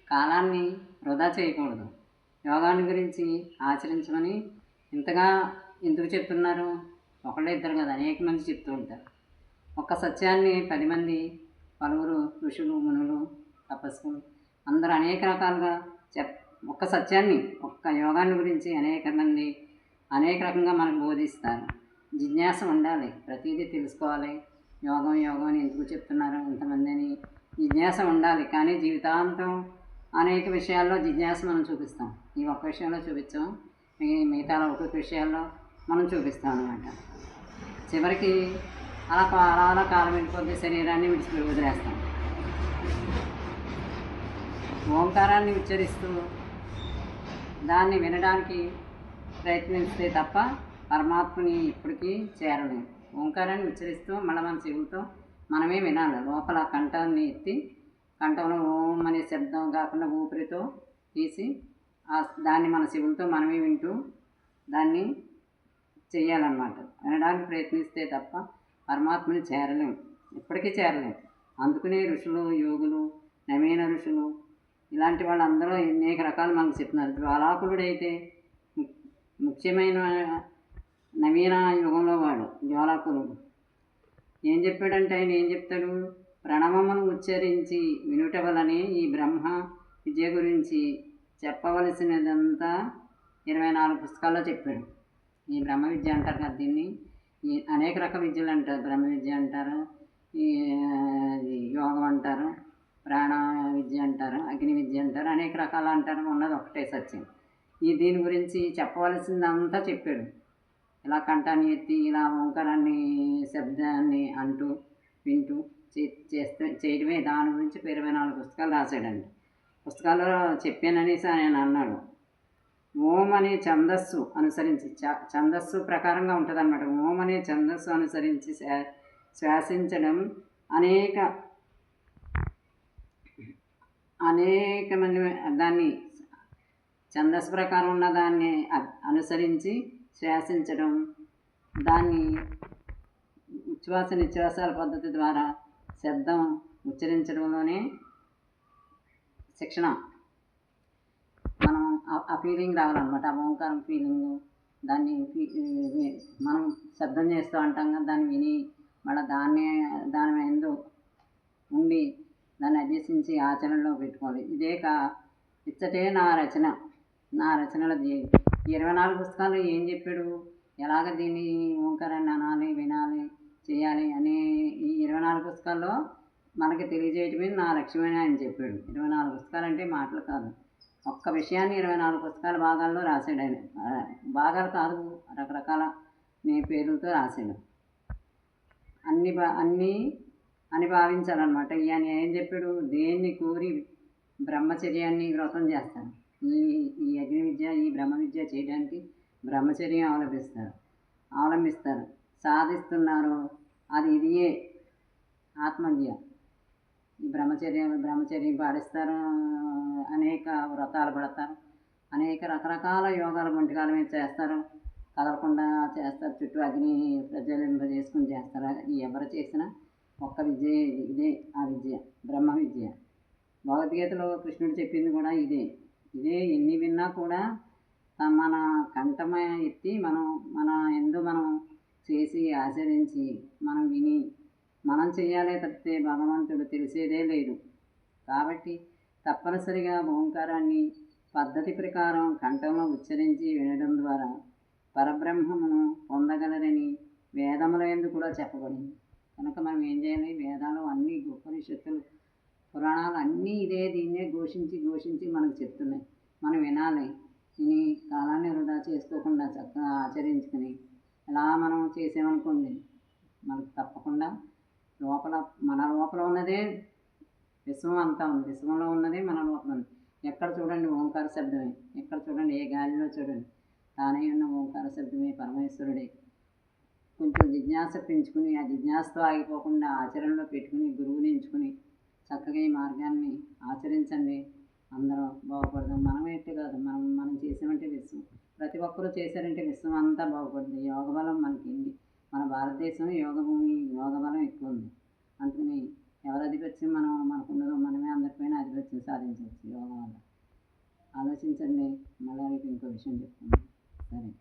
కాలాన్ని వృధా చేయకూడదు. యోగాన్ని గురించి ఆచరించమని ఇంతగా ఎందుకు చెప్తున్నారు? ఒకళ్ళు ఇద్దరు కదా, అనేక మంది చెప్తూ ఉంటారు. ఒక్క సత్యాన్ని 10 మంది, పలువురు ఋషులు, మునులు, తపస్సులు అందరూ అనేక రకాలుగా ఒక్క సత్యాన్ని, ఒక్క యోగాన్ని గురించి అనేక మంది అనేక రకంగా మనకు బోధిస్తారు. జిజ్ఞాస ఉండాలి, ప్రతిదీ తెలుసుకోవాలి. యోగం యోగం అని ఎందుకు చెప్తున్నారు ఇంతమంది అని జిజ్ఞాస ఉండాలి. కానీ జీవితాంతం అనేక విషయాల్లో జిజ్ఞాస మనం చూపిస్తాం. ఈ ఒక్క విషయంలో చూపించాం, మిగతా ఒక్కొక్క విషయాల్లో మనం చూపిస్తాం అన్నమాట. చివరికి అలా కాలం వెళ్ళిపోతే శరీరాన్ని వదిలేస్తాం. ఓంకారాన్ని ఉచ్చరిస్తూ దాన్ని వినడానికి ప్రయత్నిస్తే తప్ప పరమాత్మని ఇప్పటికీ చేరలేము. ఓంకారాన్ని ఉచ్చరిస్తూ మళ్ళీ మన చెవులతో మనమే వినాలి. లోపల కంఠాన్ని ఎత్తి కంఠంలో ఓం అనే శబ్దం కాకుండా ఊపిరితో తీసి దాన్ని మన చెవులతో మనమే వింటూ దాన్ని చెయ్యాలన్నమాట. వినడానికి ప్రయత్నిస్తే తప్ప పరమాత్మని చేరలేము, ఇప్పటికీ చేరలేము. అందుకనే ఋషులు, యోగులు, నవీన ఋషులు ఇలాంటి వాళ్ళందరూ అనేక రకాలు మనకు చెప్తున్నారు. జ్వాలాకులుడైతే ముఖ్యమైన నవీన యుగంలో వాడు జ్వాలాకులుడు ఏం చెప్పాడంటే, ఆయన ఏం చెప్తాడు? ప్రణవమును ఉచ్చరించి వినుట వలనే ఈ బ్రహ్మ విద్య గురించి చెప్పవలసినదంతా 24 పుస్తకాల్లో చెప్పాడు. ఈ బ్రహ్మ విద్య అంటారు కదా, దీన్ని అనేక రకాల విద్యలు అంటారు. బ్రహ్మ విద్య అంటారు, ఈ యోగం అంటారు, ప్రాణ విద్య అంటారు, అగ్ని విద్య అంటారు, అనేక రకాలు అంటారు. ఉన్నది ఒకటే సత్యం. దీని గురించి చెప్పవలసిందంతా చెప్పాడు. ఇలా కంఠాన్ని ఎత్తి ఇలా ఓంకారాన్ని శబ్దాన్ని అంటూ వింటూ చేయడమే. దాని గురించి 24 పుస్తకాలు రాశాడండి. పుస్తకాల్లో చెప్పాననేసి ఆయన అన్నాడు. ఓం అనే ఛందస్సు అనుసరించి, ఛందస్సు ప్రకారంగా ఉంటుంది అన్నమాట. ఓం అనే ఛందస్సు అనుసరించి శ్వాసించడం అనేక మంది దాన్ని ఛందస్సు ప్రకారం ఉన్న దాన్ని అనుసరించి శ్వాసించడం, దాన్ని ఉచ్ఛ్వాస నిశ్వాసాల పద్ధతి ద్వారా శబ్దం ఉచ్చరించడంలోనే శిక్షణ. మనం ఆ ఫీలింగ్ రావాలన్నమాట. ఆ ఓంకారం ఫీలింగు, దాన్ని మనం శబ్దం చేస్తూ అంటాం కదా, దాన్ని విని మళ్ళీ దాని ఎందు ఉండి దాన్ని అభ్యసించి ఆచరణలో పెట్టుకోవాలి. ఇచ్చటే నా రచనల 24 పుస్తకాలు ఏం చెప్పాడు? ఎలాగ దీన్ని ఓంకారాన్ని అనాలి, వినాలి, చేయాలి అనే ఈ 24 పుస్తకాల్లో మనకి తెలియజేయటమే నా లక్ష్యమని ఆయన చెప్పాడు. 24 పుస్తకాలు అంటే మాటలు కాదు. ఒక్క విషయాన్ని 24 పుస్తకాల భాగాల్లో రాశాడు ఆయన. భాగాలు కాదు, రకరకాల పేర్లతో రాశాడు. అన్నీ అని భావించాలన్నమాట. ఈయన ఏం చెప్పాడు? దేన్ని కోరి బ్రహ్మచర్యాన్ని వ్రతం చేస్తాను. ఈ అగ్ని విద్య, ఈ బ్రహ్మ విద్య చేయడానికి బ్రహ్మచర్యం అవలంబిస్తారు, సాధిస్తున్నారు. ఇదియే ఆత్మవిద్య. ఈ బ్రహ్మచర్యం పాటిస్తారు, అనేక వ్రతాలు పడతారు, అనేక రకరకాల యోగాలు గుంటకాల మీద చేస్తారు, కదలకుండా చేస్తారు, చుట్టూ అగ్ని ప్రజ్వలింపజేసుకుని చేస్తారు. ఎవరు చేసినా ఒక్క విద్య, ఇదే ఆ విద్య, బ్రహ్మ విద్య. భగవద్గీతలో కృష్ణుడు చెప్పింది కూడా ఇదే. ఎన్ని విన్నా కూడా మన కంఠమ ఎత్తి మన ఎందు మనం చేసి ఆచరించి మనం విని మనం చెయ్యాలే తప్పితే భగవంతుడు తెలిసేదే లేదు. కాబట్టి తప్పనిసరిగా ఓంకారాన్ని పద్ధతి ప్రకారం కంఠంలో ఉచ్చరించి వినడం ద్వారా పరబ్రహ్మమును పొందగలరని వేదముల యందు కూడా చెప్పబడింది. కనుక మనం ఏం చేయాలి? వేదాలు అన్నీ, ఉపనిషత్తులు, పురాణాలు అన్నీ దీన్నే ఘోషించి మనకు చెప్తున్నాయి. మనం వినాలి. విని కాలాన్ని వృధా చేసుకోకుండా చక్కగా ఆచరించుకుని ఇలా మనం చేసామనుకోండి, మనకు తప్పకుండా మన లోపల ఉన్నదే విశ్వం అంతా ఉంది. విశ్వంలో ఉన్నదే మన లోపల ఉంది. ఎక్కడ చూడండి ఓంకార శబ్దమే, ఎక్కడ చూడండి ఏ గాలిలో చూడండి తానే ఉన్న ఓంకార శబ్దమే, పరమేశ్వరుడే. కొంచెం జిజ్ఞాస పెంచుకుని ఆ జిజ్ఞాసతో ఆగిపోకుండా ఆచరణలో పెట్టుకుని గురువుని ఎంచుకుని చక్కగా ఈ మార్గాన్ని ఆచరించండి. అందరూ బాగుపడదాం. మనమైతే కాదు, మనం చేసామంటే విశ్వం, ప్రతి ఒక్కరూ చేశారంటే విశ్వం అంతా బాగుపడుతుంది. యోగ బలం మనకి మన భారతదేశం యోగ భూమి, యోగ బలం ఎక్కువ ఉంది. అందుకని ఎవరి ఆధిపత్యం మనకు ఉండదో మనమే అందరిపైన ఆధిపత్యం సాధించవచ్చు యోగా వల్ల. ఆలోచించండి. మళ్ళీ రేపు ఇంకో విషయం చెప్తాను. సరే.